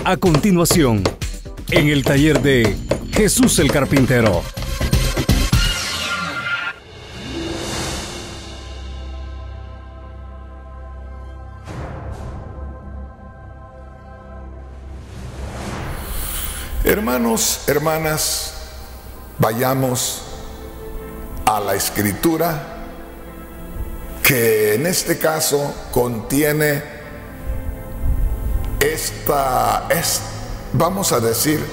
A continuación, en el taller de Jesús el Carpintero. Hermanos, hermanas, vayamos a la Escritura, que en este caso contiene vamos a decir,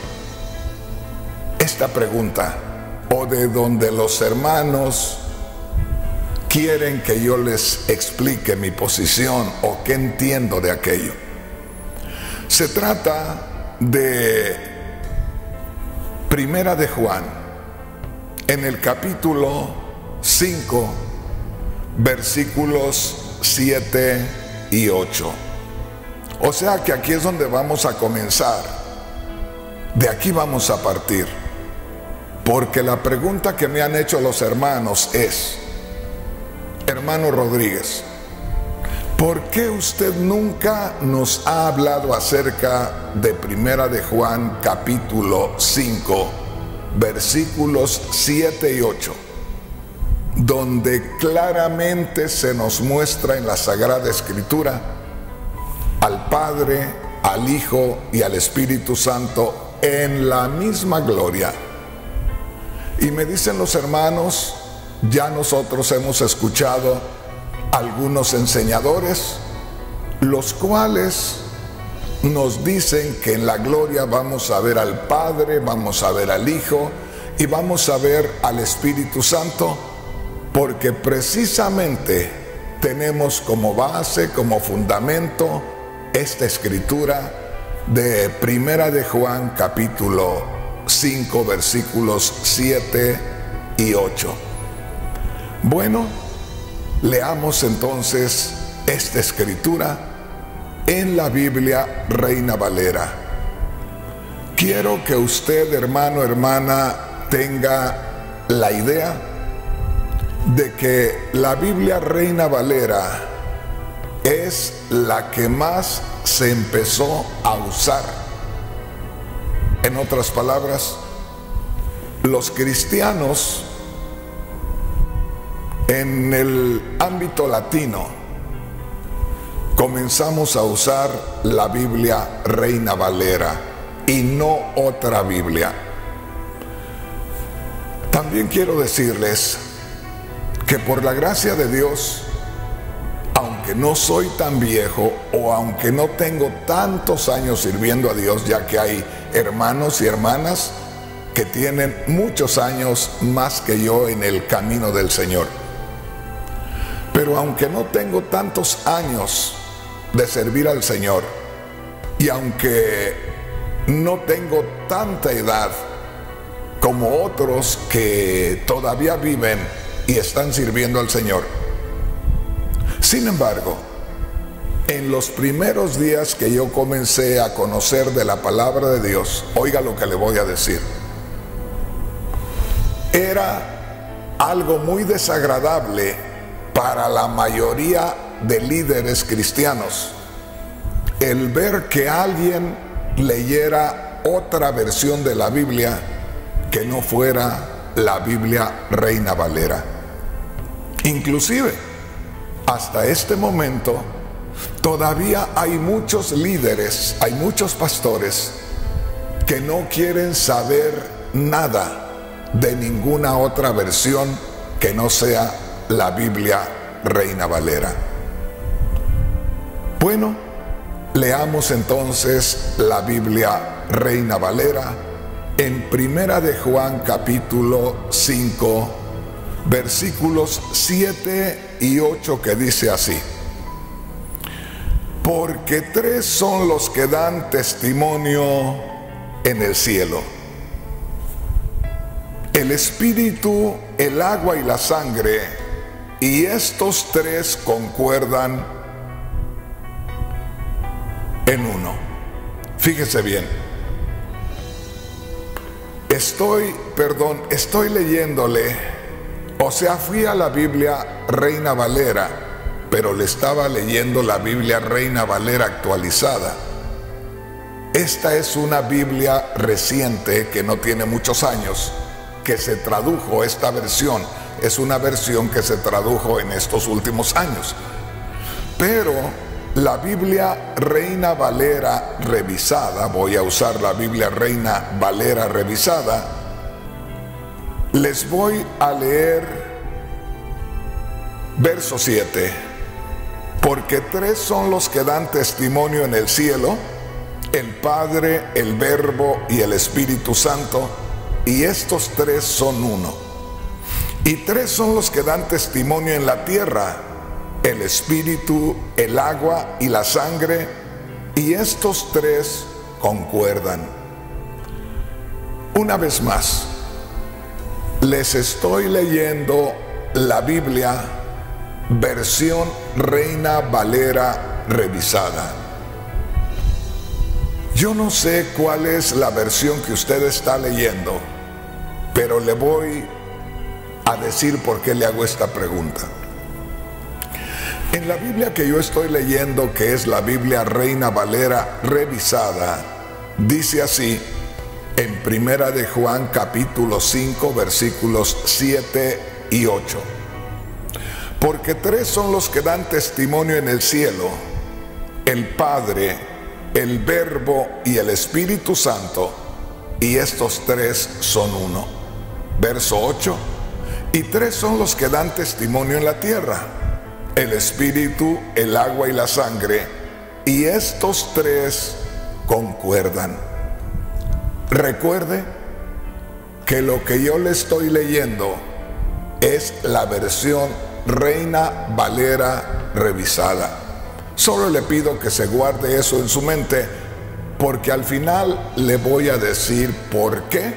esta pregunta, o de donde los hermanos quieren que yo les explique mi posición o qué entiendo de aquello. Se trata de Primera de Juan, en el capítulo 5, versículos 7 y 8. O sea que aquí es donde vamos a comenzar. De aquí vamos a partir. Porque la pregunta que me han hecho los hermanos es: hermano Rodríguez, ¿por qué usted nunca nos ha hablado acerca de Primera de Juan capítulo 5, versículos 7 y 8, donde claramente se nos muestra en la Sagrada Escritura al Padre, al Hijo y al Espíritu Santo en la misma gloria? Y me dicen los hermanos, ya nosotros hemos escuchado algunos enseñadores, los cuales nos dicen que en la gloria vamos a ver al Padre, vamos a ver al Hijo y vamos a ver al Espíritu Santo, porque precisamente tenemos como base, como fundamento, esta escritura de Primera de Juan capítulo 5 versículos 7 y 8. Bueno, leamos entonces esta escritura en la Biblia Reina Valera. Quiero que usted, hermano, hermana, tenga la idea de que la Biblia Reina Valera es la que más se empezó a usar. En otras palabras, los cristianos en el ámbito latino comenzamos a usar la Biblia Reina Valera y no otra Biblia. También quiero decirles que por la gracia de Dios, aunque no soy tan viejo o aunque no tengo tantos años sirviendo a Dios, ya que hay hermanos y hermanas que tienen muchos años más que yo en el camino del Señor, pero aunque no tengo tantos años de servir al Señor y aunque no tengo tanta edad como otros que todavía viven y están sirviendo al Señor, sin embargo, en los primeros días que yo comencé a conocer de la palabra de Dios, oiga lo que le voy a decir, era algo muy desagradable para la mayoría de líderes cristianos el ver que alguien leyera otra versión de la Biblia que no fuera la Biblia Reina Valera. Inclusive, hasta este momento, todavía hay muchos líderes, hay muchos pastores que no quieren saber nada de ninguna otra versión que no sea la Biblia Reina Valera. Bueno, leamos entonces la Biblia Reina Valera en Primera de Juan capítulo 5, versículos 7 y 8, que dice así: porque 3 son los que dan testimonio en el cielo: el Espíritu, el agua y la sangre, y estos 3 concuerdan en uno. Fíjese bien. Estoy leyéndole, o sea, fui a la Biblia Reina Valera, pero le estaba leyendo la Biblia Reina Valera actualizada. Esta es una Biblia reciente que no tiene muchos años, que se tradujo. Esta versión es una versión que se tradujo en estos últimos años. Pero la Biblia Reina Valera revisada, voy a usar la Biblia Reina Valera revisada, les voy a leer verso 7. Porque tres son los que dan testimonio en el cielo: el Padre, el Verbo y el Espíritu Santo, y estos tres son uno. Y tres son los que dan testimonio en la tierra: el Espíritu, el agua y la sangre, y estos tres concuerdan. Una vez más, les estoy leyendo la Biblia versión Reina Valera revisada. Yo no sé cuál es la versión que usted está leyendo, pero le voy a decir por qué le hago esta pregunta. En la Biblia que yo estoy leyendo, que es la Biblia Reina Valera revisada, dice así en Primera de Juan capítulo 5 versículos 7 y 8. Porque tres son los que dan testimonio en el cielo: el Padre, el Verbo y el Espíritu Santo, y estos tres son uno. Verso 8. Y tres son los que dan testimonio en la tierra: el Espíritu, el agua y la sangre, y estos tres concuerdan. Recuerde que lo que yo le estoy leyendo es la versión Reina Valera revisada. Solo le pido que se guarde eso en su mente, porque al final le voy a decir por qué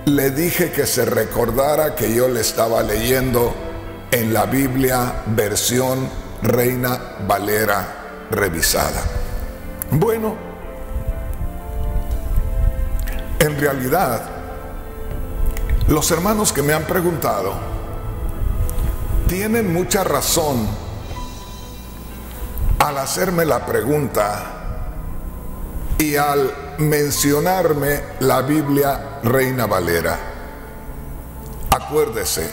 le dije que se recordara que yo le estaba leyendo en la Biblia versión Reina Valera revisada. Bueno, en realidad, los hermanos que me han preguntado tienen mucha razón al hacerme la pregunta y al mencionarme la Biblia Reina Valera. Acuérdese,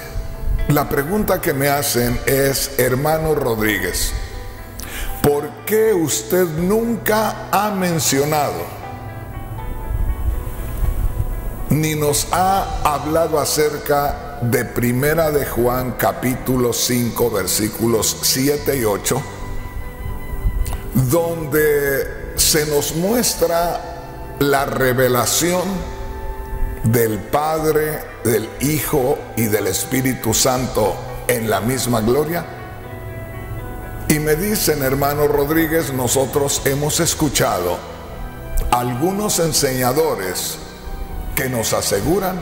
la pregunta que me hacen es: hermano Rodríguez, ¿por qué usted nunca ha mencionado ni nos ha hablado acerca de Primera de Juan capítulo 5 versículos 7 y 8, donde se nos muestra la revelación del Padre, del Hijo y del Espíritu Santo en la misma gloria? Y me dicen: hermano Rodríguez, nosotros hemos escuchado algunos enseñadores que nos aseguran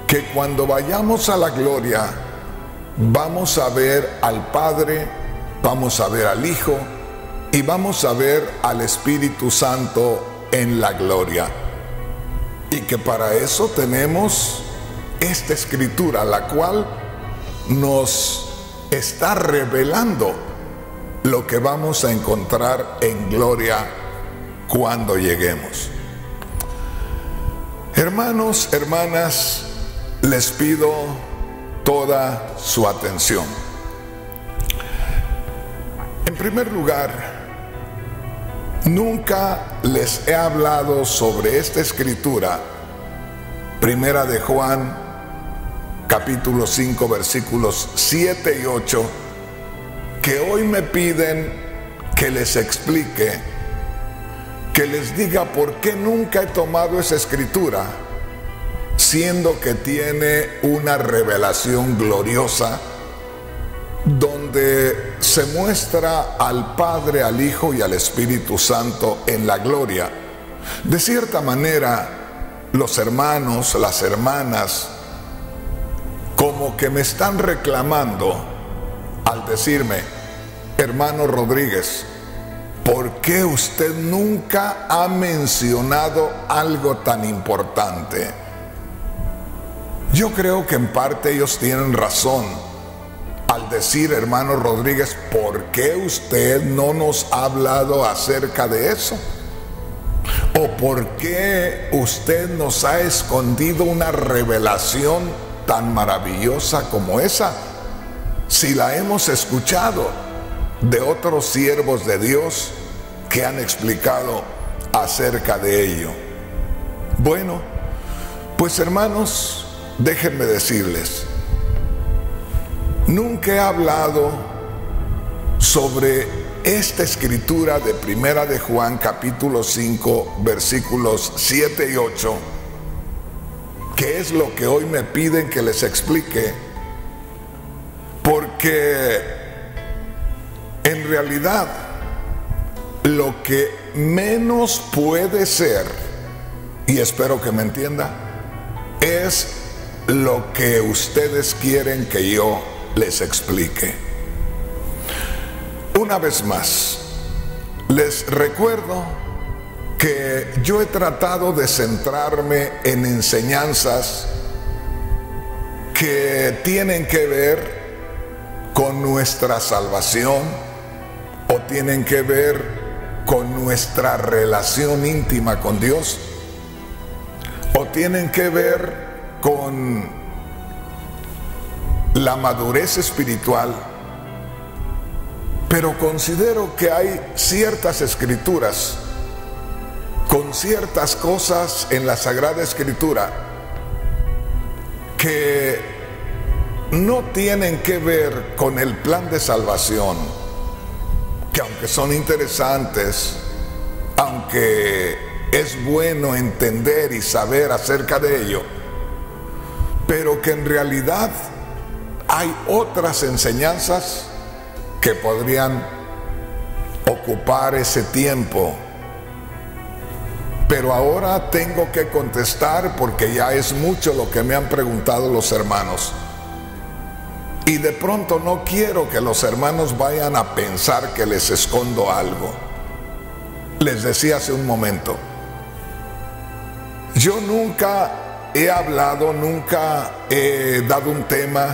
que cuando vayamos a la gloria vamos a ver al Padre, vamos a ver al Hijo y vamos a ver al Espíritu Santo en la gloria. Y que para eso tenemos esta escritura, la cual nos está revelando lo que vamos a encontrar en gloria cuando lleguemos. Hermanos, hermanas, les pido toda su atención. En primer lugar, nunca les he hablado sobre esta escritura, Primera de Juan, capítulo 5, versículos 7 y 8, que hoy me piden que les explique, que les diga por qué nunca he tomado esa escritura, siendo que tiene una revelación gloriosa donde se muestra al Padre, al Hijo y al Espíritu Santo en la gloria. De cierta manera, los hermanos, las hermanas, como que me están reclamando al decirme: hermano Rodríguez, ¿por qué usted nunca ha mencionado algo tan importante? Yo creo que en parte ellos tienen razón al decir, hermano Rodríguez, ¿por qué usted no nos ha hablado acerca de eso? ¿O por qué usted nos ha escondido una revelación tan maravillosa como esa, si la hemos escuchado de otros siervos de Dios que han explicado acerca de ello? Bueno, pues hermanos, déjenme decirles, nunca he hablado sobre esta escritura de Primera de Juan capítulo 5 versículos 7 y 8, que es lo que hoy me piden que les explique, porque en realidad lo que menos puede ser, y espero que me entienda, es lo que ustedes quieren que yo les explique. Una vez más, les recuerdo que yo he tratado de centrarme en enseñanzas que tienen que ver con nuestra salvación o tienen que ver con nuestra relación íntima con Dios o tienen que ver con la madurez espiritual. Pero considero que hay ciertas escrituras con ciertas cosas en la Sagrada Escritura que no tienen que ver con el plan de salvación, que aunque son interesantes, aunque es bueno entender y saber acerca de ello, pero que en realidad hay otras enseñanzas que podrían ocupar ese tiempo. Pero ahora tengo que contestar porque ya es mucho lo que me han preguntado los hermanos. Y de pronto no quiero que los hermanos vayan a pensar que les escondo algo. Les decía hace un momento, yo nunca he hablado, nunca he dado un tema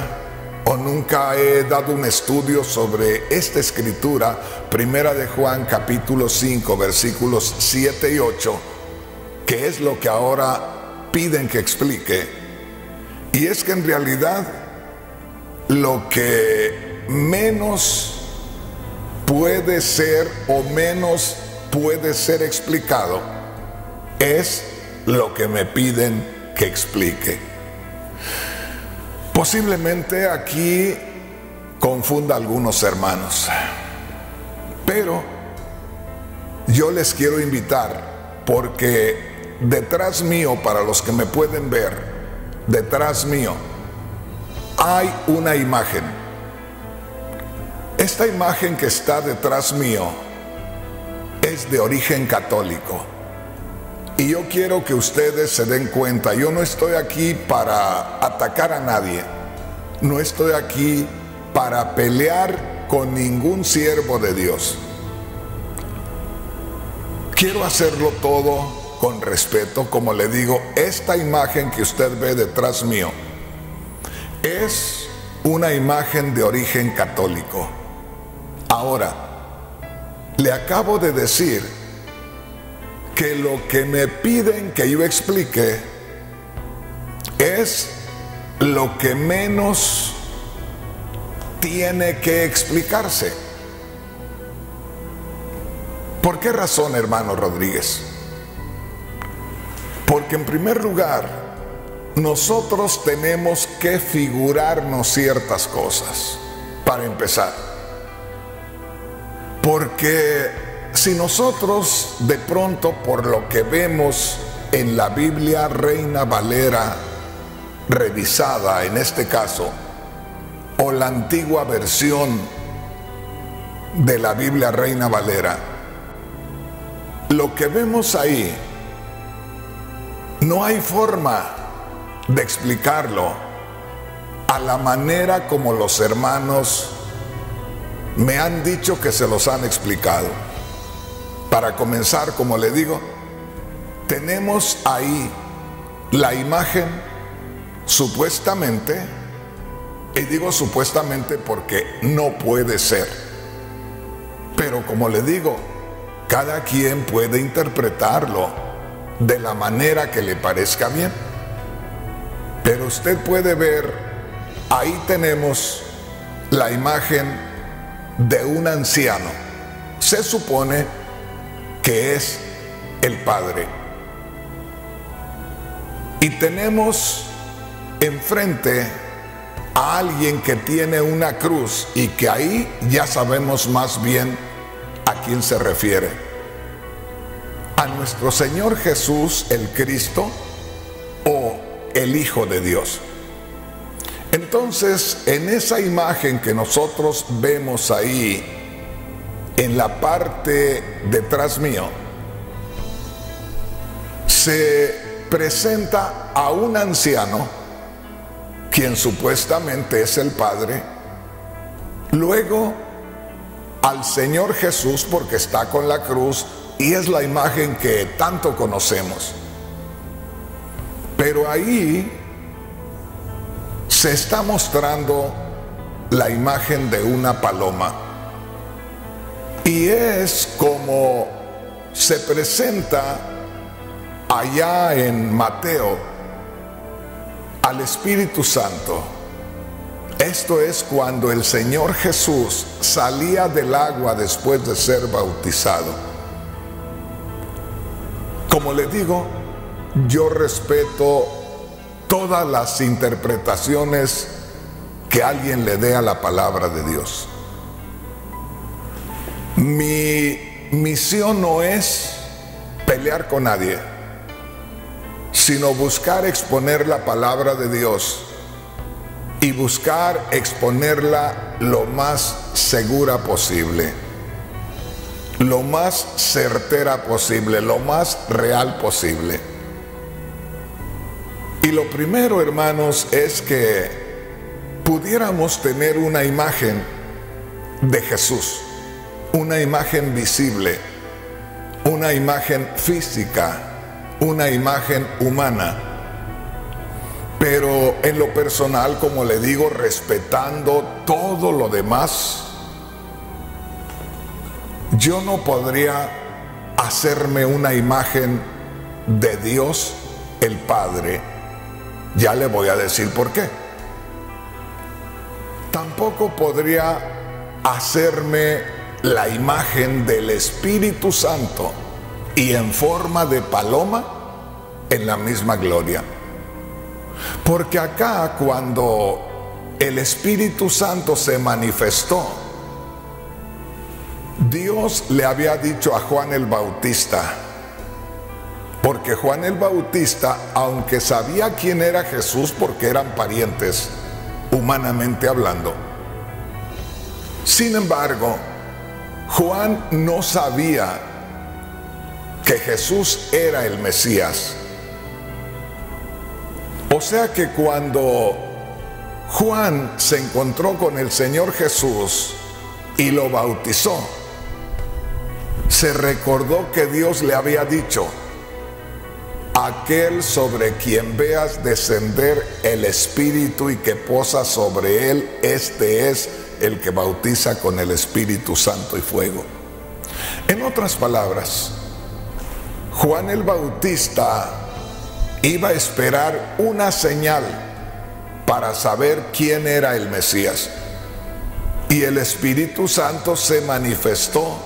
o nunca he dado un estudio sobre esta escritura, Primera de Juan capítulo 5 versículos 7 y 8, que es lo que ahora piden que explique. Y es que en realidad lo que menos puede ser o menos puede ser explicado es lo que me piden que explique. Posiblemente aquí confunda a algunos hermanos, pero yo les quiero invitar, porque detrás mío, para los que me pueden ver, detrás mío hay una imagen. Esta imagen que está detrás mío es de origen católico. Y yo quiero que ustedes se den cuenta, yo no estoy aquí para atacar a nadie, no estoy aquí para pelear con ningún siervo de Dios. Quiero hacerlo todo con respeto, como le digo, esta imagen que usted ve detrás mío es una imagen de origen católico. Ahora, le acabo de decir que lo que me piden que yo explique es lo que menos tiene que explicarse. ¿Por qué razón, hermano Rodríguez? Porque en primer lugar, nosotros tenemos que figurarnos ciertas cosas, para empezar. Porque si nosotros de pronto, por lo que vemos en la Biblia Reina Valera revisada en este caso, o la antigua versión de la Biblia Reina Valera, lo que vemos ahí, no hay forma de explicarlo a la manera como los hermanos me han dicho que se los han explicado. Para comenzar, como le digo, tenemos ahí la imagen supuestamente Y digo supuestamente porque no puede ser. Pero como le digo, cada quien puede interpretarlo de la manera que le parezca bien. Pero usted puede ver, ahí tenemos la imagen de un anciano. Se supone que es el Padre. Y tenemos enfrente a alguien que tiene una cruz y que ahí ya sabemos más bien a quién se refiere. A nuestro Señor Jesús el Cristo o el Hijo de Dios. Entonces, en esa imagen que nosotros vemos ahí, en la parte detrás mío, se presenta a un anciano, quien supuestamente es el Padre, luego al Señor Jesús, porque está con la cruz y es la imagen que tanto conocemos. Pero ahí se está mostrando la imagen de una paloma, y es como se presenta allá en Mateo al Espíritu Santo. Esto es cuando el Señor Jesús salía del agua después de ser bautizado. Como le digo, yo respeto todas las interpretaciones que alguien le dé a la palabra de Dios. Mi misión no es pelear con nadie, sino buscar exponer la palabra de Dios y buscar exponerla lo más segura posible, lo más certera posible, lo más real posible. Y lo primero, hermanos, es que pudiéramos tener una imagen de Jesús, una imagen visible, una imagen física, una imagen humana, pero en lo personal, como le digo, respetando todo lo demás, yo no podría hacerme una imagen de Dios el Padre. Ya le voy a decir por qué. Tampoco podría hacerme la imagen del Espíritu Santo y en forma de paloma en la misma gloria. Porque acá, cuando el Espíritu Santo se manifestó, Dios le había dicho a Juan el Bautista, porque Juan el Bautista, aunque sabía quién era Jesús porque eran parientes, humanamente hablando, sin embargo, Juan no sabía que Jesús era el Mesías. O sea que cuando Juan se encontró con el Señor Jesús y lo bautizó, se recordó que Dios le había dicho: aquel sobre quien veas descender el Espíritu y que posa sobre él, este es el que bautiza con el Espíritu Santo y fuego. En otras palabras, Juan el Bautista iba a esperar una señal para saber quién era el Mesías. Y el Espíritu Santo se manifestó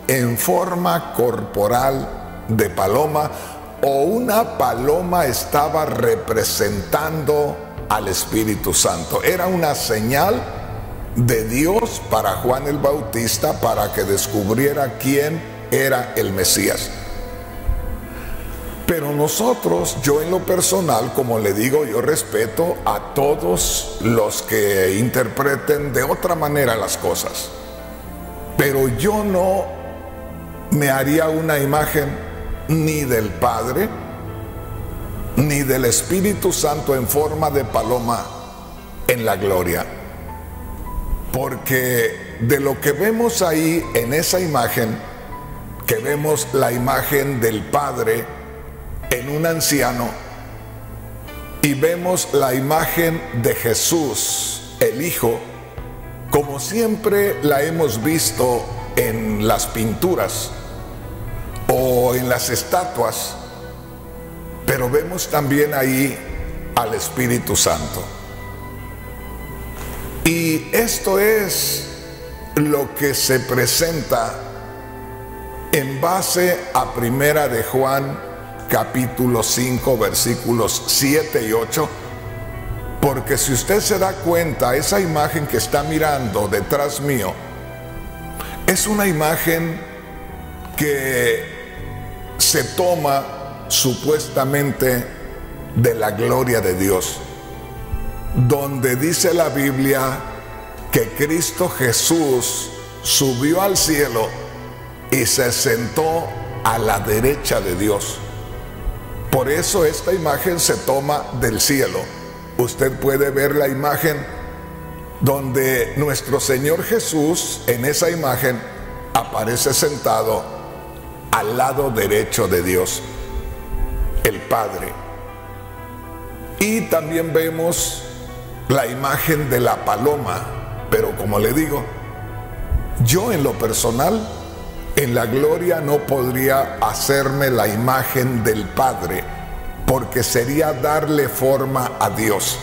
en forma corporal de paloma, o una paloma estaba representando al Espíritu Santo. Era una señal de Dios para Juan el Bautista para que descubriera quién era el Mesías. Pero nosotros, yo en lo personal, como le digo, yo respeto a todos los que interpreten de otra manera las cosas. Pero yo no me haría una imagen ni del Padre, ni del Espíritu Santo en forma de paloma en la gloria. Porque de lo que vemos ahí en esa imagen, que vemos la imagen del Padre en un anciano, y vemos la imagen de Jesús el Hijo, como siempre la hemos visto en las pinturas o en las estatuas, pero vemos también ahí al Espíritu Santo. Y esto es lo que se presenta en base a Primera de Juan, capítulo 5, versículos 7 y 8, porque si usted se da cuenta, esa imagen que está mirando detrás mío es una imagen que se toma supuestamente de la gloria de Dios, donde dice la Biblia que Cristo Jesús subió al cielo y se sentó a la derecha de Dios. Por eso esta imagen se toma del cielo. Usted puede ver la imagen donde nuestro Señor Jesús, en esa imagen, aparece sentado al lado derecho de Dios, el Padre. Y también vemos la imagen de la paloma, pero como le digo, yo en lo personal, en la gloria no podría hacerme la imagen del Padre, porque sería darle forma a Dios.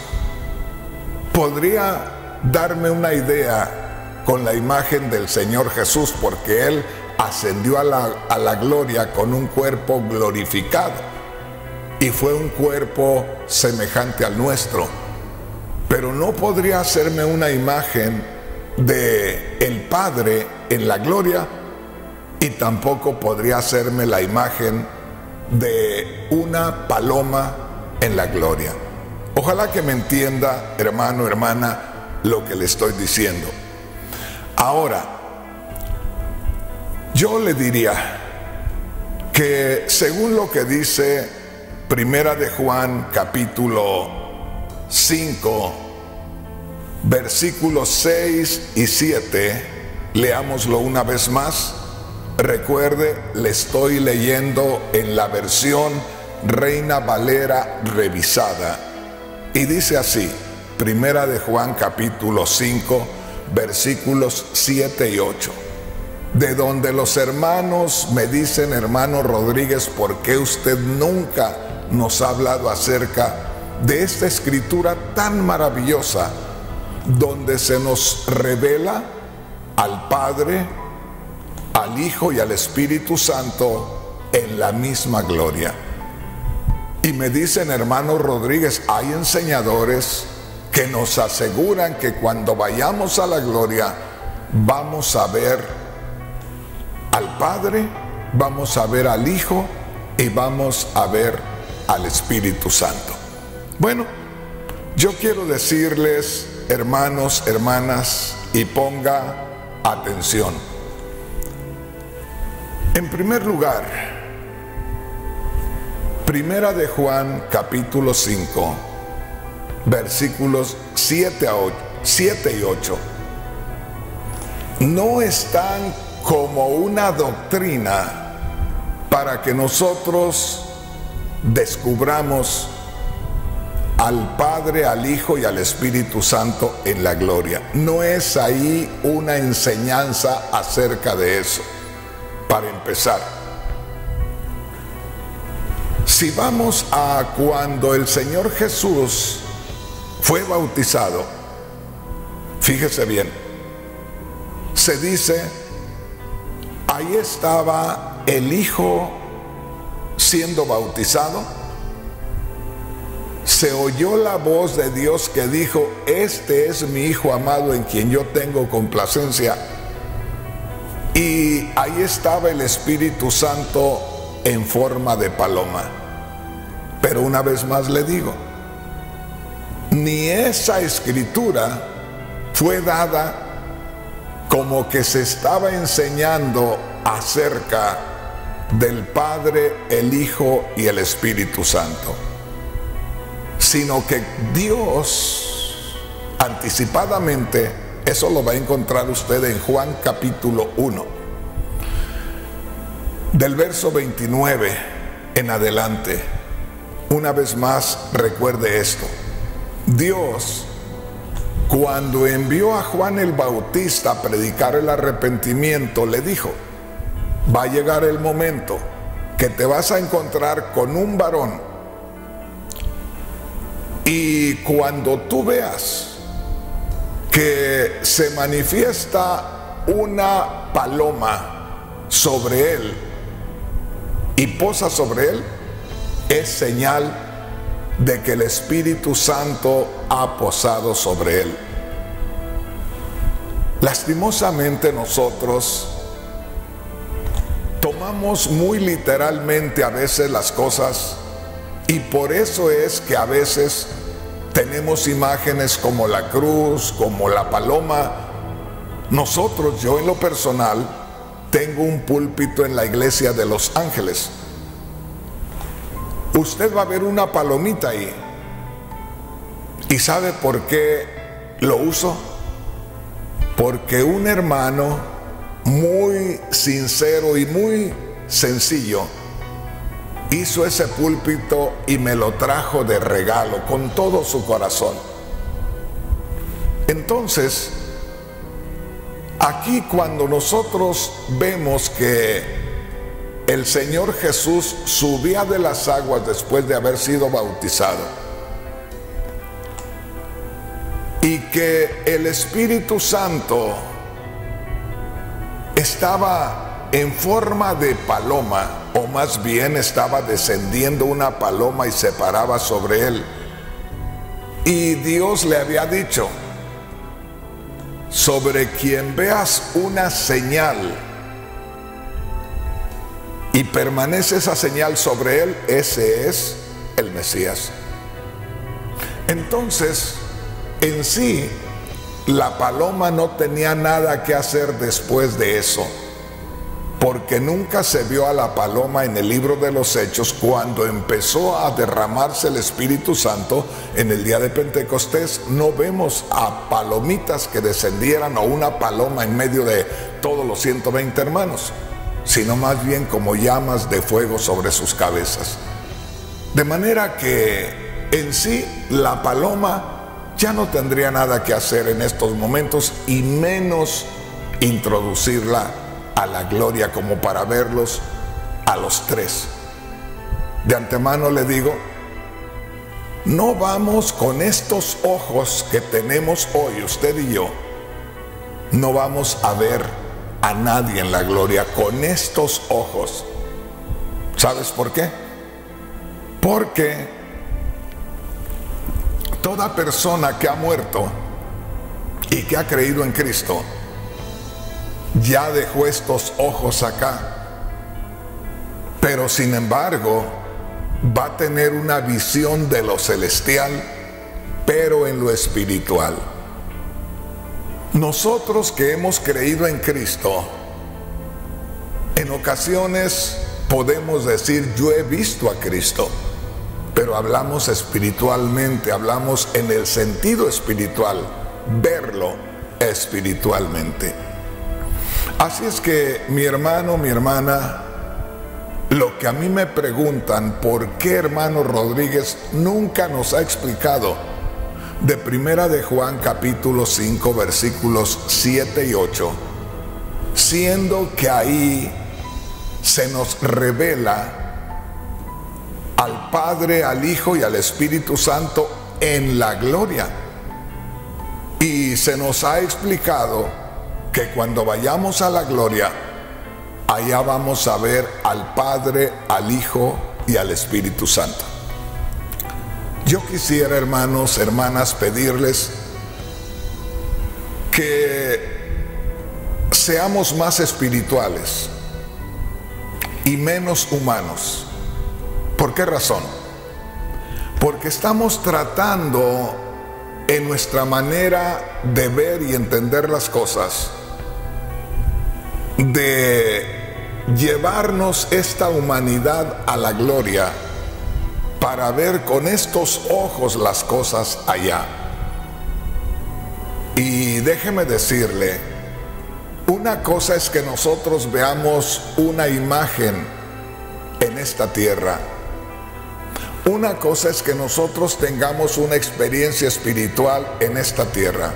Podría darme una idea con la imagen del Señor Jesús, porque Él ascendió a la gloria con un cuerpo glorificado, y fue un cuerpo semejante al nuestro. Pero no podría hacerme una imagen de el Padre en la gloria, y tampoco podría hacerme la imagen de una paloma en la gloria. Ojalá que me entienda, hermano, hermana, lo que le estoy diciendo. Ahora, yo le diría que según lo que dice Primera de Juan, capítulo 5, versículos 6 y 7, leámoslo una vez más. Recuerde, le estoy leyendo en la versión Reina Valera revisada, y dice así, Primera de Juan capítulo 5, versículos 7 y 8. De donde los hermanos me dicen: hermano Rodríguez, ¿por qué usted nunca nos ha hablado acerca de esta escritura tan maravillosa, donde se nos revela al Padre, al Hijo y al Espíritu Santo en la misma gloria? Y me dicen: hermano Rodríguez, hay enseñadores que nos aseguran que cuando vayamos a la gloria vamos a ver al Padre, vamos a ver al Hijo y vamos a ver al Espíritu Santo. Bueno, yo quiero decirles, hermanos, hermanas, y ponga atención. En primer lugar, Primera de Juan capítulo 5, versículos 7 y 8, no están como una doctrina para que nosotros descubramos al Padre, al Hijo y al Espíritu Santo en la gloria. No es ahí una enseñanza acerca de eso. Para empezar, si vamos a cuando el Señor Jesús fue bautizado, fíjese bien, se dice, ahí estaba el Hijo siendo bautizado, se oyó la voz de Dios que dijo: este es mi Hijo amado en quien yo tengo complacencia. Y ahí estaba el Espíritu Santo en forma de paloma. Pero una vez más le digo, ni esa escritura fue dada como que se estaba enseñando acerca del Padre, el Hijo y el Espíritu Santo, sino que Dios anticipadamente, eso lo va a encontrar usted en Juan capítulo 1, del verso 29 en adelante. Una vez más, recuerde esto: Dios cuando envió a Juan el Bautista a predicar el arrepentimiento, le dijo: va a llegar el momento que te vas a encontrar con un varón, y cuando tú veas que se manifiesta una paloma sobre él y posa sobre él, es señal de que el Espíritu Santo ha posado sobre él. Lastimosamente nosotros tomamos muy literalmente a veces las cosas, y por eso es que a veces tenemos imágenes como la cruz, como la paloma. Nosotros, yo en lo personal, tengo un púlpito en la iglesia de Los Ángeles. Usted va a ver una palomita ahí. ¿Y sabe por qué lo uso? Porque un hermano muy sincero y muy sencillo hizo ese púlpito y me lo trajo de regalo con todo su corazón. Entonces, aquí cuando nosotros vemos que el Señor Jesús subía de las aguas después de haber sido bautizado, y que el Espíritu Santo estaba en forma de paloma, o más bien estaba descendiendo una paloma y se paraba sobre él, y Dios le había dicho: sobre quien veas una señal y permanece esa señal sobre él, ese es el Mesías. Entonces, en sí, la paloma no tenía nada que hacer después de eso, porque nunca se vio a la paloma en el libro de los Hechos cuando empezó a derramarse el Espíritu Santo en el día de Pentecostés. No vemos a palomitas que descendieran o una paloma en medio de todos los 120 hermanos, sino más bien como llamas de fuego sobre sus cabezas. De manera que en sí la paloma ya no tendría nada que hacer en estos momentos, y menos introducirla a la gloria como para verlos a los tres. De antemano le digo, no vamos con estos ojos que tenemos hoy, usted y yo, no vamos a ver a nadie en la gloria con estos ojos. ¿Sabes por qué? Porque toda persona que ha muerto y que ha creído en Cristo ya dejó estos ojos acá, pero sin embargo va a tener una visión de lo celestial, pero en lo espiritual. Nosotros que hemos creído en Cristo, en ocasiones podemos decir: yo he visto a Cristo, pero hablamos espiritualmente, hablamos en el sentido espiritual, verlo espiritualmente. Así es que, mi hermano, mi hermana, lo que a mí me preguntan, ¿por qué hermano Rodríguez nunca nos ha explicado de Primera de Juan capítulo 5 versículos 7 y 8? Siendo que ahí se nos revela al Padre, al Hijo y al Espíritu Santo en la gloria. Y se nos ha explicado que cuando vayamos a la gloria, allá vamos a ver al Padre, al Hijo y al Espíritu Santo. Yo quisiera, hermanos, hermanas, pedirles que seamos más espirituales y menos humanos. ¿Por qué razón? Porque estamos tratando en nuestra manera de ver y entender las cosas de llevarnos esta humanidad a la gloria para ver con estos ojos las cosas allá. Y déjeme decirle, una cosa es que nosotros veamos una imagen en esta tierra, Una cosa es que nosotros tengamos una experiencia espiritual en esta tierra.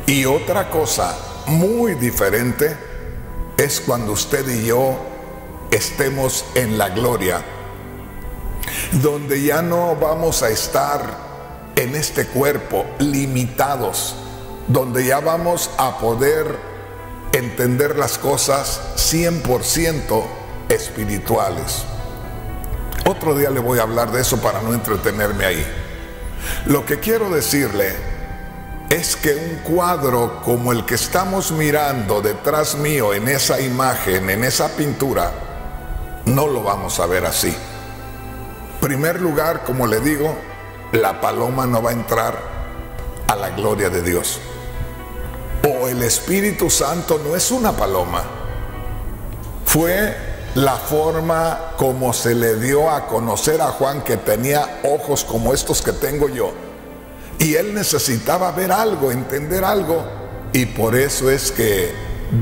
Y otra cosa muy diferente es cuando usted y yo estemos en la gloria, donde ya no vamos a estar en este cuerpo limitados, donde ya vamos a poder entender las cosas 100% espirituales. Otro día le voy a hablar de eso para no entretenerme ahí. Lo que quiero decirle es que un cuadro como el que estamos mirando detrás mío en esa imagen, en esa pintura, no lo vamos a ver así. En primer lugar, como le digo, la paloma no va a entrar a la gloria de Dios. O el Espíritu Santo no es una paloma. Fue la forma como se le dio a conocer a Juan, que tenía ojos como estos que tengo yo. Y él necesitaba ver algo, entender algo. Y por eso es que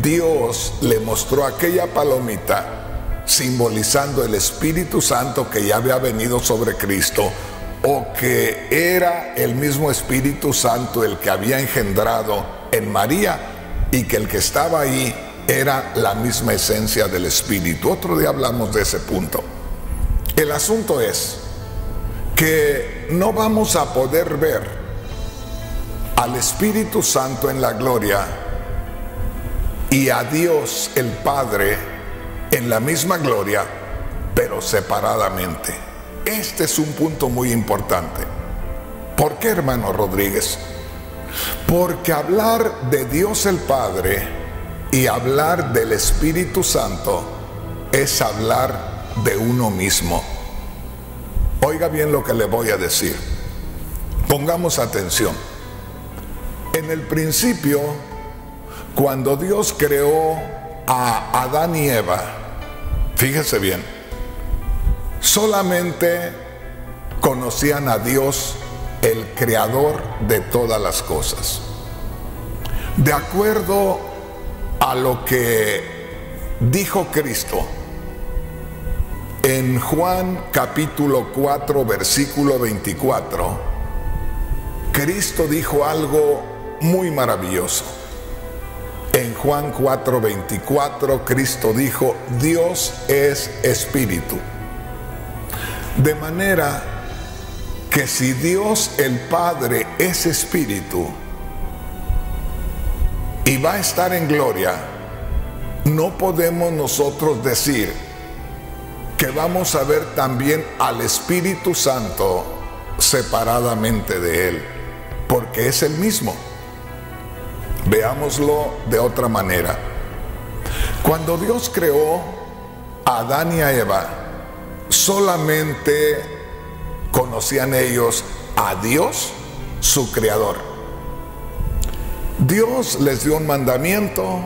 Dios le mostró aquella palomita, simbolizando el Espíritu Santo que ya había venido sobre Cristo, o que era el mismo Espíritu Santo el que había engendrado en María, y que el que estaba ahí era la misma esencia del Espíritu. Otro día hablamos de ese punto. El asunto es que no vamos a poder ver al Espíritu Santo en la gloria y a Dios el Padre en la misma gloria, pero separadamente. Este es un punto muy importante. ¿Por qué, hermano Rodríguez? Porque hablar de Dios el Padre y hablar del Espíritu Santo es hablar de uno mismo. Oiga bien lo que le voy a decir. Pongamos atención. En el principio, cuando Dios creó a Adán y Eva, fíjese bien, solamente conocían a Dios, el creador de todas las cosas. De acuerdo a lo que dijo Cristo en Juan capítulo 4 versículo 24, Cristo dijo algo muy maravilloso. En Juan 4:24 Cristo dijo: Dios es espíritu. De manera que si Dios el Padre es espíritu y va a estar en gloria, no podemos nosotros decir que vamos a ver también al Espíritu Santo separadamente de Él, porque es el mismo. Veámoslo de otra manera. Cuando Dios creó a Adán y a Eva, solamente conocían ellos a Dios, su creador. Dios les dio un mandamiento,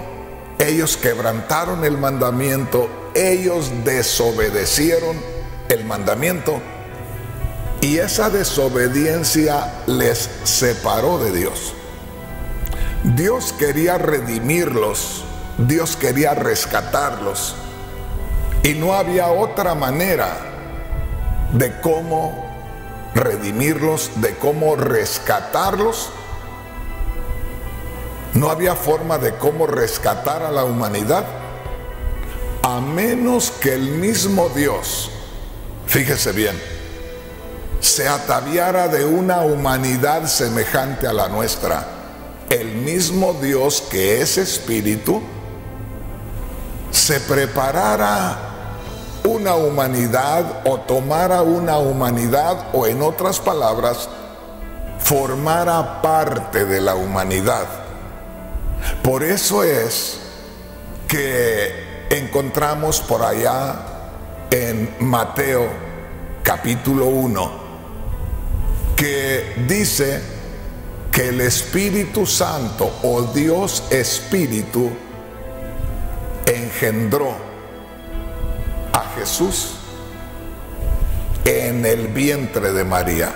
ellos quebrantaron el mandamiento, ellos desobedecieron el mandamiento, y esa desobediencia les separó de Dios. Dios quería redimirlos, Dios quería rescatarlos, y no había otra manera de cómo redimirlos, de cómo rescatarlos. No había forma de cómo rescatar a la humanidad, a menos que el mismo Dios, fíjese bien, se ataviara de una humanidad semejante a la nuestra. El mismo Dios, que es espíritu, se preparara una humanidad, o tomara una humanidad, o en otras palabras, formara parte de la humanidad. Por eso es que encontramos por allá en Mateo capítulo 1 que dice que el Espíritu Santo, o Dios Espíritu, engendró a Jesús en el vientre de María.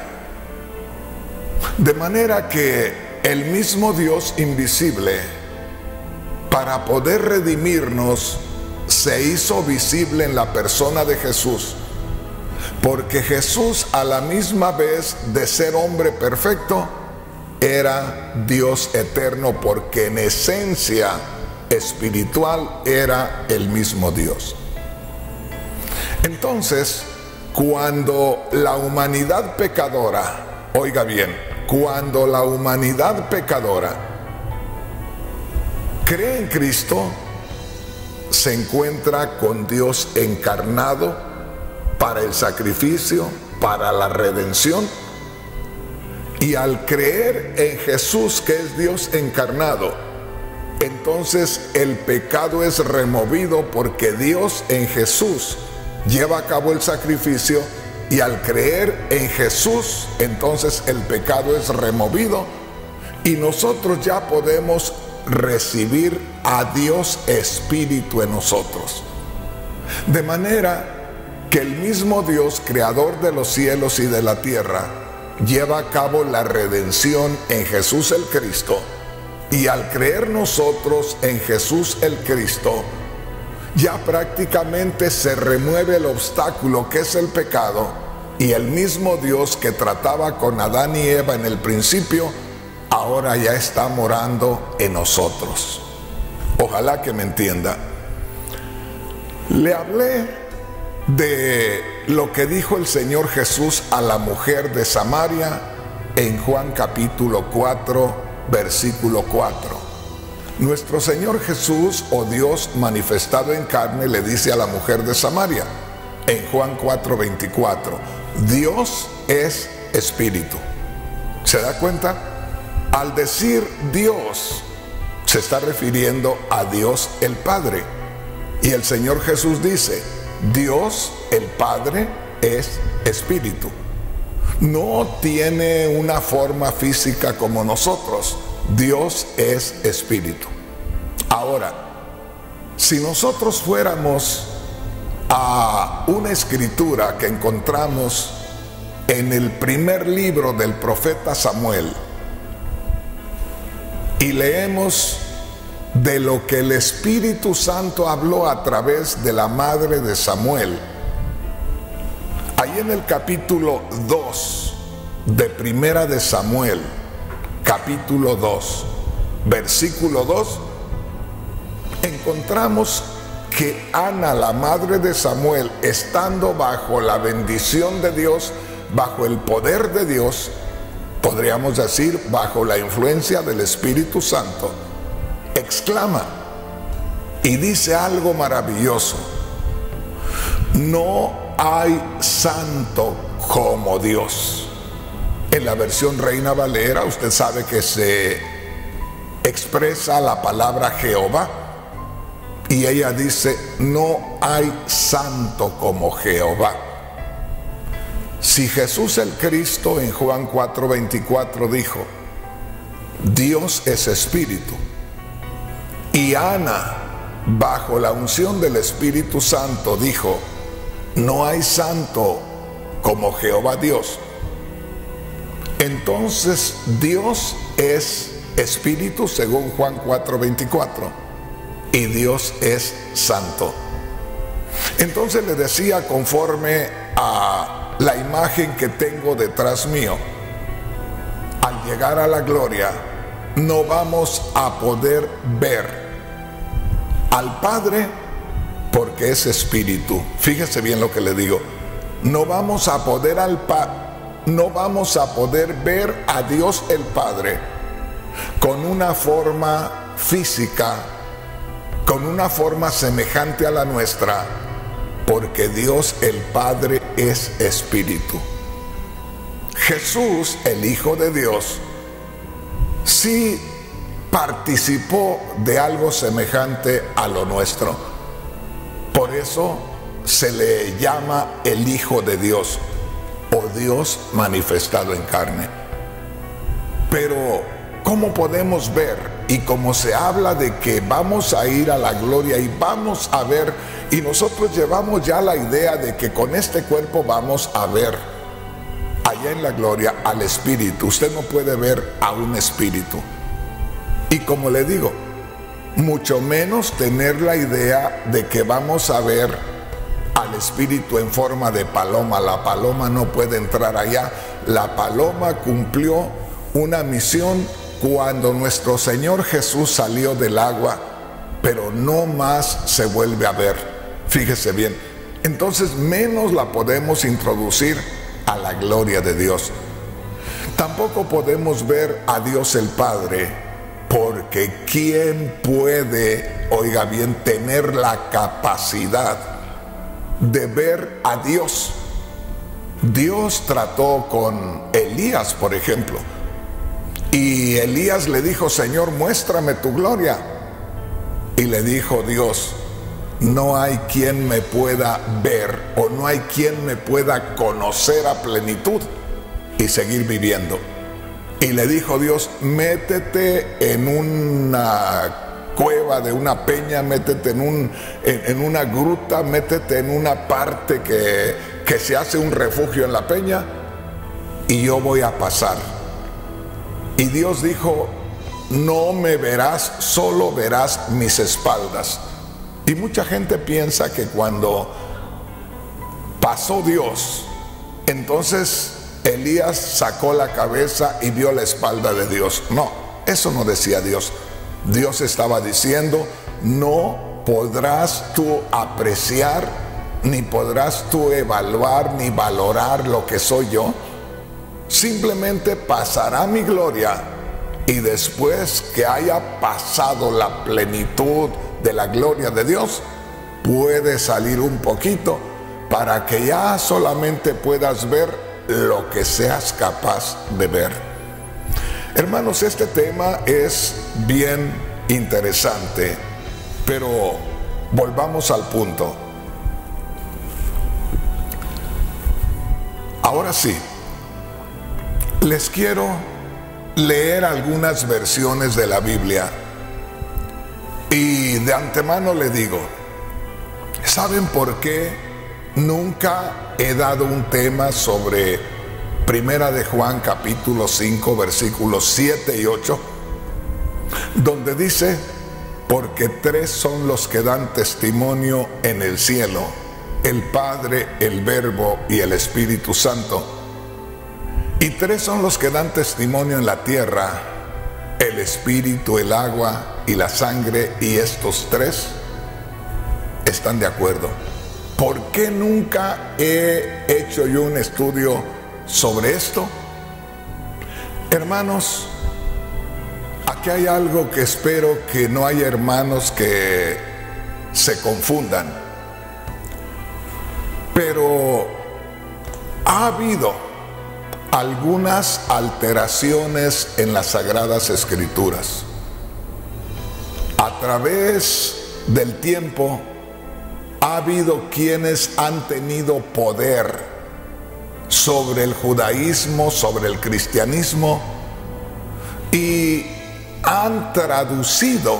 De manera que el mismo Dios invisible, para poder redimirnos, se hizo visible en la persona de Jesús, Porque Jesús, a la misma vez de ser hombre perfecto, era Dios eterno, porque en esencia espiritual era el mismo Dios. Entonces, cuando la humanidad pecadora, oiga bien, cuando la humanidad pecadora cree en Cristo, se encuentra con Dios encarnado para el sacrificio, para la redención. Y al creer en Jesús, que es Dios encarnado, entonces el pecado es removido, porque Dios en Jesús lleva a cabo el sacrificio, y al creer en Jesús, entonces el pecado es removido y nosotros ya podemos recibir a Dios Espíritu en nosotros. De manera que el mismo Dios, creador de los cielos y de la tierra, lleva a cabo la redención en Jesús el Cristo, y al creer nosotros en Jesús el Cristo, ya prácticamente se remueve el obstáculo que es el pecado, y el mismo Dios que trataba con Adán y Eva en el principio, ahora ya está morando en nosotros. Ojalá que me entienda. Le hablé de lo que dijo el Señor Jesús a la mujer de Samaria en Juan capítulo 4, versículo 4. Nuestro Señor Jesús, o Dios manifestado en carne, le dice a la mujer de Samaria en Juan 4, 24: Dios es espíritu. ¿Se da cuenta? Al decir Dios, se está refiriendo a Dios el Padre. Y el Señor Jesús dice: Dios el Padre es espíritu. No tiene una forma física como nosotros. Dios es espíritu. Ahora, si nosotros fuéramos a una escritura que encontramos en el primer libro del profeta Samuel, y leemos de lo que el Espíritu Santo habló a través de la madre de Samuel, ahí en el capítulo 2 de Primera de Samuel, capítulo 2, versículo 2, encontramos que Ana, la madre de Samuel, estando bajo la bendición de Dios, bajo el poder de Dios, podríamos decir bajo la influencia del Espíritu Santo, exclama y dice algo maravilloso: no hay santo como Dios. En la versión Reina Valera, usted sabe que se expresa la palabra Jehová, y ella dice: no hay santo como Jehová. Si Jesús el Cristo en Juan 4:24 dijo: Dios es espíritu, y Ana, bajo la unción del Espíritu Santo, dijo: no hay santo como Jehová Dios, entonces Dios es espíritu según Juan 4:24, y Dios es santo. Entonces le decía, conforme a la imagen que tengo detrás mío, al llegar a la gloria no vamos a poder ver al Padre porque es espíritu. Fíjese bien lo que le digo. No vamos a poder ver a Dios el Padre con una forma física, con una forma semejante a la nuestra, porque Dios el Padre es espíritu. Jesús, el Hijo de Dios, sí participó de algo semejante a lo nuestro. Por eso se le llama el Hijo de Dios, o Dios manifestado en carne. Pero ¿cómo podemos ver? Y como se habla de que vamos a ir a la gloria y vamos a ver, y nosotros llevamos ya la idea de que con este cuerpo vamos a ver allá en la gloria al Espíritu. Usted no puede ver a un espíritu. Y como le digo, mucho menos tener la idea de que vamos a ver al espíritu en forma de paloma. La paloma no puede entrar allá. La paloma cumplió una misión cuando nuestro Señor Jesús salió del agua, pero no más se vuelve a ver. Fíjese bien, entonces menos la podemos introducir a la gloria de Dios. Tampoco podemos ver a Dios el Padre, porque ¿quién puede, oiga bien, tener la capacidad de ver a Dios? Dios trató con Elías, por ejemplo, y Elías le dijo: Señor, muéstrame tu gloria. Y le dijo Dios: no hay quien me pueda ver, o no hay quien me pueda conocer a plenitud y seguir viviendo. Y le dijo Dios: métete en una cueva de una peña, métete en una gruta, métete en una parte que se hace un refugio en la peña, y yo voy a pasar. Y Dios dijo: no me verás, solo verás mis espaldas. Y mucha gente piensa que cuando pasó Dios, entonces Elías sacó la cabeza y vio la espalda de Dios. No, eso no decía Dios. Dios estaba diciendo: no podrás tú apreciar, ni podrás tú evaluar, ni valorar lo que soy yo. Simplemente pasará mi gloria, y después que haya pasado la plenitud de la gloria de Dios, puede salir un poquito para que ya solamente puedas ver lo que seas capaz de ver. Hermanos, este tema es bien interesante, pero volvamos al punto. Ahora sí, les quiero leer algunas versiones de la Biblia, y de antemano le digo: ¿saben por qué nunca he dado un tema sobre Primera de Juan capítulo 5 versículos 7 y 8, donde dice: porque tres son los que dan testimonio en el cielo, el Padre, el Verbo y el Espíritu Santo, y tres son los que dan testimonio en la tierra, el Espíritu, el agua y la sangre, y estos tres están de acuerdo? ¿Por qué nunca he hecho yo un estudio sobre esto? Hermanos, aquí hay algo que espero que no haya hermanos que se confundan, pero ha habido algunas alteraciones en las Sagradas Escrituras. A través del tiempo ha habido quienes han tenido poder sobre el judaísmo, sobre el cristianismo, y han traducido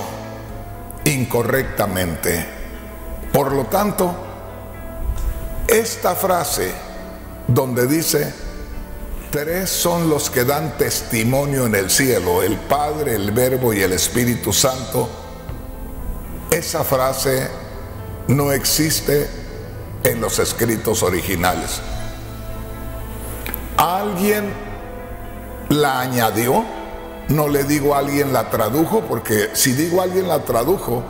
incorrectamente. Por lo tanto, esta frase donde dice: tres son los que dan testimonio en el cielo, el Padre, el Verbo y el Espíritu Santo, esa frase no existe en los escritos originales. ¿Alguien la añadió? No le digo alguien la tradujo, porque si digo alguien la tradujo,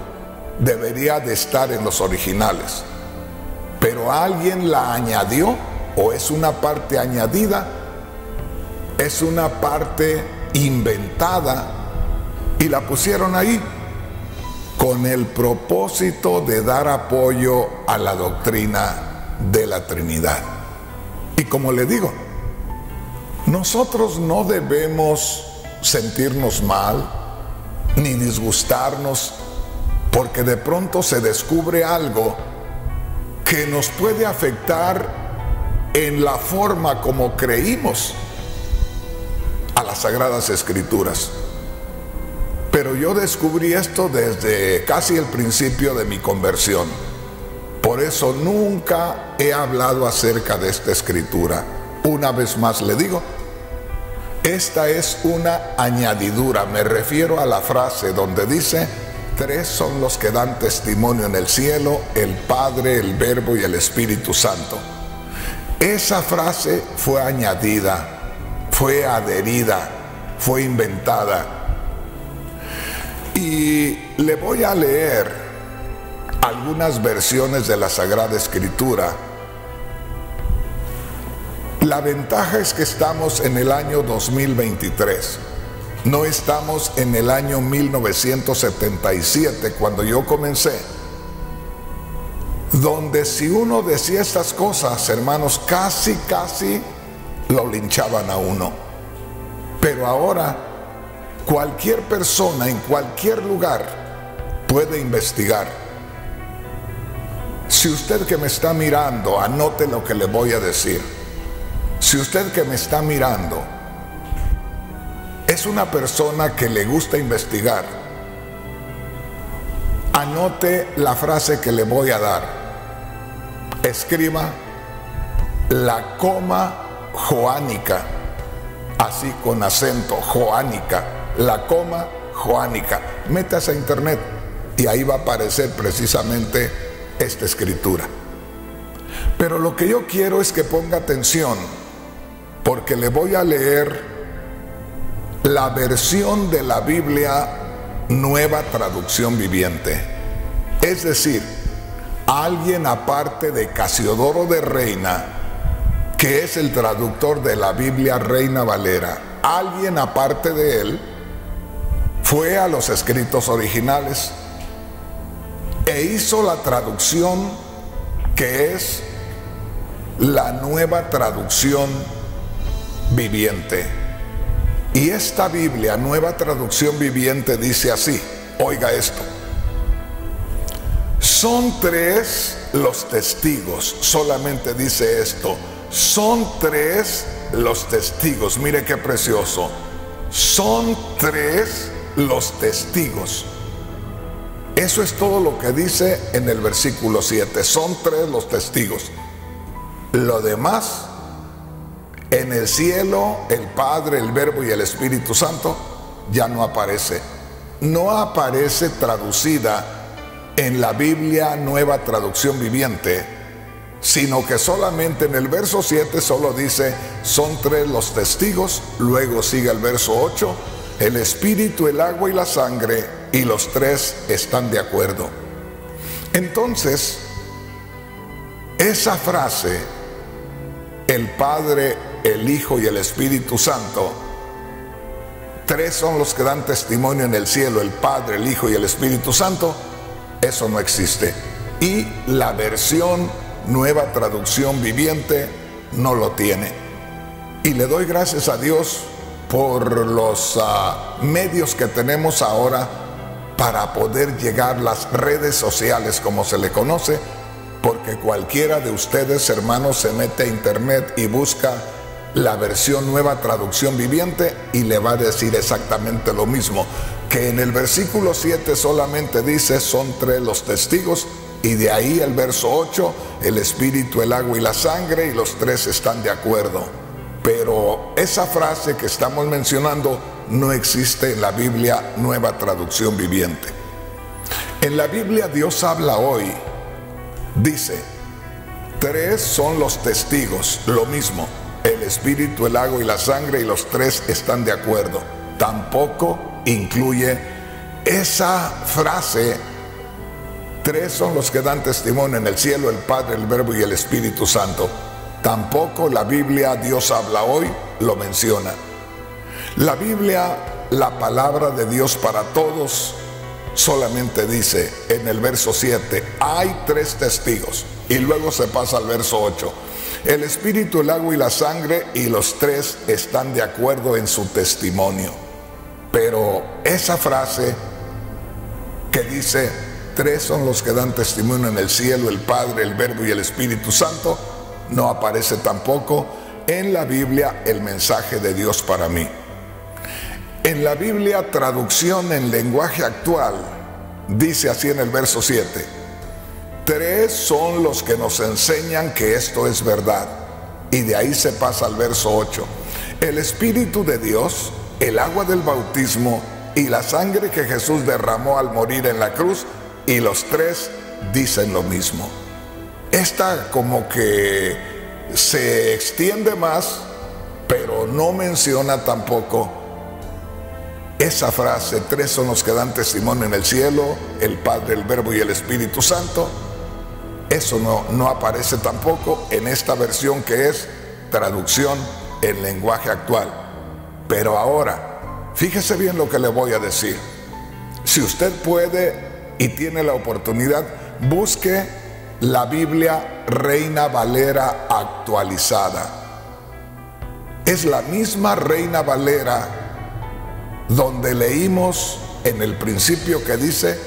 debería de estar en los originales. Pero alguien la añadió, o es una parte añadida, es una parte inventada, y la pusieron ahí con el propósito de dar apoyo a la doctrina de la Trinidad. Y como le digo, nosotros no debemos sentirnos mal ni disgustarnos porque de pronto se descubre algo que nos puede afectar en la forma como creímos a las Sagradas Escrituras. Pero yo descubrí esto desde casi el principio de mi conversión. Por eso nunca he hablado acerca de esta escritura. Una vez más le digo, esta es una añadidura. Me refiero a la frase donde dice: tres son los que dan testimonio en el cielo: el Padre, el Verbo y el Espíritu Santo. Esa frase fue añadida, fue adherida, fue inventada. Y le voy a leer algunas versiones de la Sagrada Escritura. La ventaja es que estamos en el año 2023. No estamos en el año 1977, cuando yo comencé, donde si uno decía estas cosas, hermanos, casi lo linchaban a uno. Pero ahora cualquier persona en cualquier lugar puede investigar. Si usted que me está mirando, anote lo que le voy a decir. Si usted que me está mirando es una persona que le gusta investigar, anote la frase que le voy a dar. Escriba la coma joánica, así con acento, joánica, la coma joánica. Métase a internet y ahí va a aparecer precisamente esta escritura. Pero lo que yo quiero es que ponga atención, porque le voy a leer la versión de la Biblia Nueva Traducción Viviente. Es decir, alguien aparte de Casiodoro de Reina, que es el traductor de la Biblia Reina Valera, alguien aparte de él fue a los escritos originales e hizo la traducción que es la Nueva Traducción Viviente. Y esta Biblia, Nueva Traducción Viviente, dice así, oiga esto: son tres los testigos, solamente dice esto, son tres los testigos. Mire qué precioso, son tres los testigos. Eso es todo lo que dice en el versículo 7, son tres los testigos. Lo demás, en el cielo, el Padre, el Verbo y el Espíritu Santo, ya no aparece. No aparece traducida en la Biblia Nueva Traducción Viviente, sino que solamente en el verso 7 solo dice, son tres los testigos. Luego sigue el verso 8, el Espíritu, el agua y la sangre, y los tres están de acuerdo. Entonces, esa frase, el Padre, el Hijo y el Espíritu Santo, tres son los que dan testimonio en el cielo: el Padre, el Hijo y el Espíritu Santo. Eso no existe. Y la versión Nueva Traducción Viviente no lo tiene. Y le doy gracias a Dios por los medios que tenemos ahora para poder llegar, las redes sociales como se le conoce, porque cualquiera de ustedes, hermanos, se mete a internet y busca la versión Nueva Traducción Viviente y le va a decir exactamente lo mismo, que en el versículo 7 solamente dice, son tres los testigos, y de ahí el verso 8, el Espíritu, el agua y la sangre, y los tres están de acuerdo. Pero esa frase que estamos mencionando no existe en la Biblia Nueva Traducción Viviente. En la Biblia Dios habla hoy, dice, tres son los testigos, lo mismo, el Espíritu, el agua y la sangre, y los tres están de acuerdo. Tampoco incluye esa frase, tres son los que dan testimonio en el cielo: el Padre, el Verbo y el Espíritu Santo. Tampoco la Biblia Dios habla hoy lo menciona. La Biblia, la palabra de Dios para todos, solamente dice en el verso 7, hay tres testigos, y luego se pasa al verso 8, el Espíritu, el agua y la sangre, y los tres están de acuerdo en su testimonio. Pero esa frase que dice, tres son los que dan testimonio en el cielo: el Padre, el Verbo y el Espíritu Santo, no aparece tampoco en la Biblia el mensaje de Dios para mí. En la Biblia Traducción en Lenguaje Actual dice así en el verso 7, tres son los que nos enseñan que esto es verdad, y de ahí se pasa al verso 8, el Espíritu de Dios, el agua del bautismo y la sangre que Jesús derramó al morir en la cruz, y los tres dicen lo mismo. Esta como que se extiende más, pero no menciona tampoco esa frase: tres son los que dan testimonio en el cielo, el Padre, el Verbo y el Espíritu Santo. Eso no aparece tampoco en esta versión, que es traducción en lenguaje actual. Pero ahora, fíjese bien lo que le voy a decir. Si usted puede y tiene la oportunidad, busque la Biblia Reina Valera actualizada. Es la misma Reina Valera donde leímos en el principio que dice: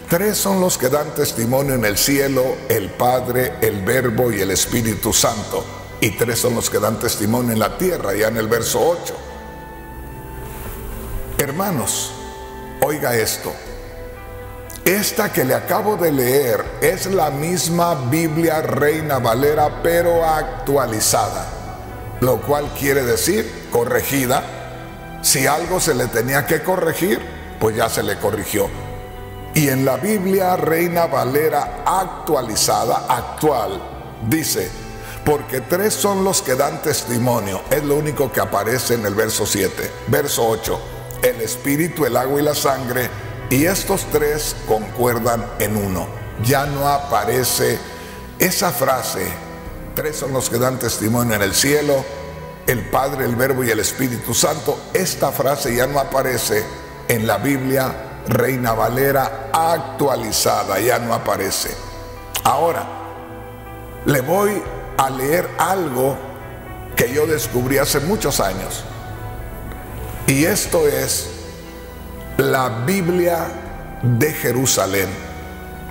tres son los que dan testimonio en el cielo, el Padre, el Verbo y el Espíritu Santo. Y tres son los que dan testimonio en la tierra, ya en el verso 8. Hermanos, oiga esto. Esta que le acabo de leer es la misma Biblia Reina Valera, pero actualizada. Lo cual quiere decir corregida. Si algo se le tenía que corregir, pues ya se le corrigió. Y en la Biblia Reina Valera actualizada, actual, dice: porque tres son los que dan testimonio. Es lo único que aparece en el verso 7. Verso 8: el Espíritu, el agua y la sangre, y estos tres concuerdan en uno. Ya no aparece esa frase: tres son los que dan testimonio en el cielo, el Padre, el Verbo y el Espíritu Santo. Esta frase ya no aparece en la Biblia Reina Valera actualizada, ya no aparece. Ahora, le voy a leer algo que yo descubrí hace muchos años. Y esto es la Biblia de Jerusalén.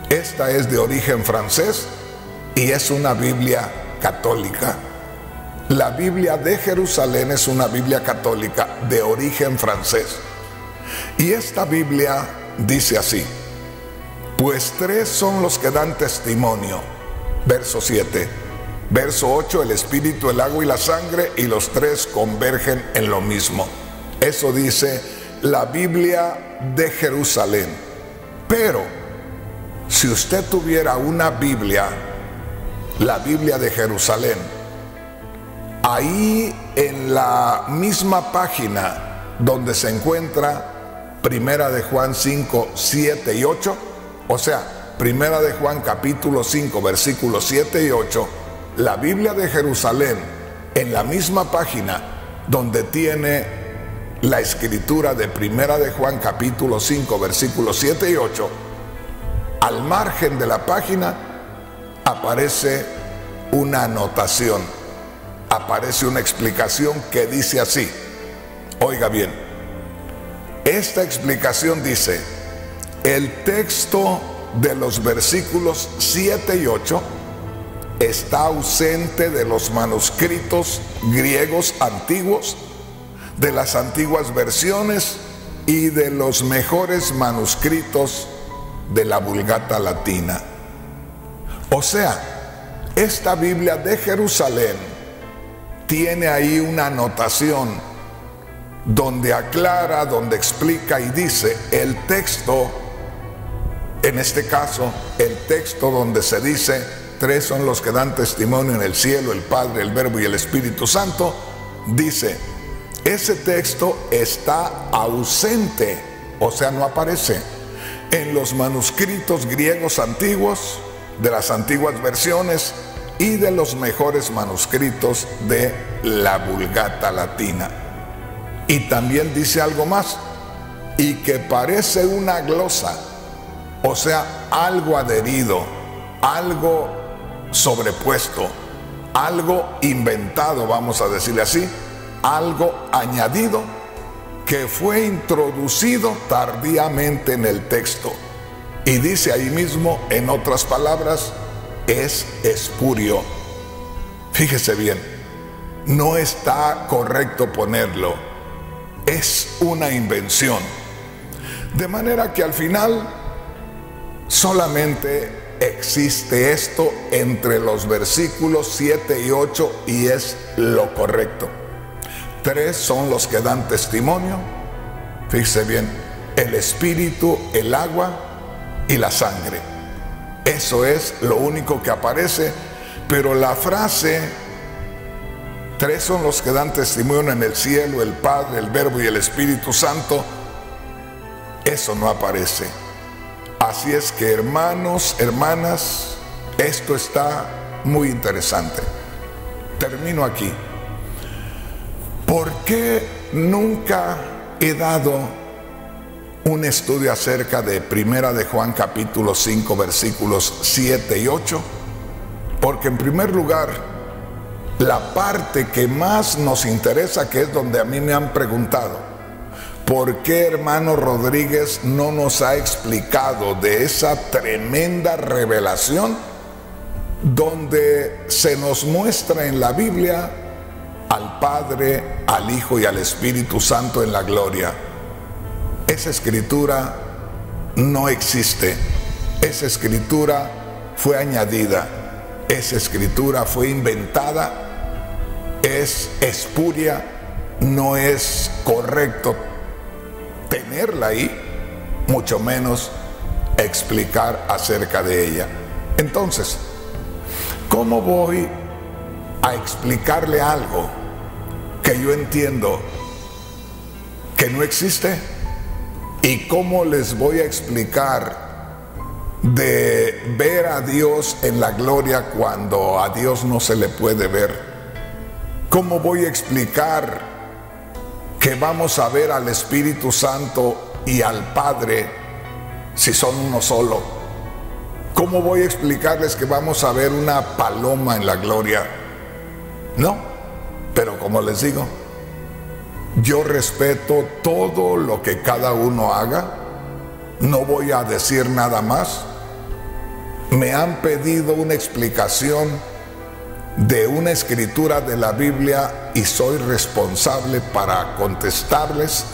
Esta es de origen francés y es una Biblia católica. La Biblia de Jerusalén es una Biblia católica de origen francés. Y esta Biblia dice así: pues tres son los que dan testimonio. Verso 7. Verso 8: el Espíritu, el agua y la sangre, y los tres convergen en lo mismo. Eso dice la Biblia de Jerusalén. Pero si usted tuviera una Biblia, la Biblia de Jerusalén, ahí en la misma página donde se encuentra Primera de Juan 5, 7 y 8, o sea, Primera de Juan capítulo 5, versículos 7 y 8, la Biblia de Jerusalén, en la misma página donde tiene la escritura de Primera de Juan capítulo 5, versículos 7 y 8, al margen de la página aparece una anotación, aparece una explicación que dice así. Oiga bien, esta explicación dice: el texto de los versículos 7 y 8 está ausente de los manuscritos griegos antiguos, de las antiguas versiones y de los mejores manuscritos de la Vulgata latina. O sea, esta Biblia de Jerusalén tiene ahí una anotación donde aclara, donde explica y dice el texto, en este caso, el texto donde se dice: tres son los que dan testimonio en el cielo, el Padre, el Verbo y el Espíritu Santo. Dice, ese texto está ausente, o sea, no aparece en los manuscritos griegos antiguos, de las antiguas versiones y de los mejores manuscritos de la Vulgata latina. Y también dice algo más: y que parece una glosa, o sea, algo adherido, algo sobrepuesto, algo inventado, vamos a decirle así, algo añadido que fue introducido tardíamente en el texto. Y dice ahí mismo, en otras palabras, es espurio. Fíjese bien, no está correcto ponerlo, es una invención. De manera que al final solamente existe esto entre los versículos 7 y 8 y es lo correcto. Tres son los que dan testimonio. Fíjese bien, el espíritu, el agua y la sangre. Eso es lo único que aparece, pero la frase, tres son los que dan testimonio en el cielo, el Padre, el Verbo y el Espíritu Santo, eso no aparece. Así es que, hermanos, hermanas, esto está muy interesante. Termino aquí. ¿Por qué nunca he dado un estudio acerca de Primera de Juan capítulo 5 versículos 7 y 8? Porque en primer lugar, la parte que más nos interesa, que es donde a mí me han preguntado, ¿por qué hermano Rodríguez no nos ha explicado de esa tremenda revelación donde se nos muestra en la Biblia al Padre, al Hijo y al Espíritu Santo en la gloria? Esa escritura no existe. Esa escritura fue añadida. Esa escritura fue inventada. Es espuria. No es correcto tenerla ahí, mucho menos explicar acerca de ella. Entonces, ¿cómo voy a explicarle algo que yo entiendo que no existe? ¿Y cómo les voy a explicar de ver a Dios en la gloria cuando a Dios no se le puede ver? ¿Cómo voy a explicar que vamos a ver al Espíritu Santo y al Padre si son uno solo? ¿Cómo voy a explicarles que vamos a ver una paloma en la gloria? No, pero como les digo, yo respeto todo lo que cada uno haga, no voy a decir nada más. Me han pedido una explicación de una escritura de la Biblia y soy responsable para contestarles.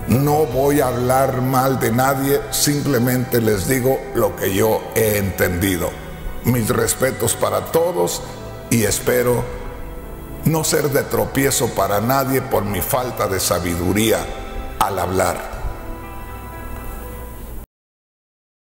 No voy a hablar mal de nadie, simplemente les digo lo que yo he entendido. Mis respetos para todos y espero no ser de tropiezo para nadie por mi falta de sabiduría al hablar.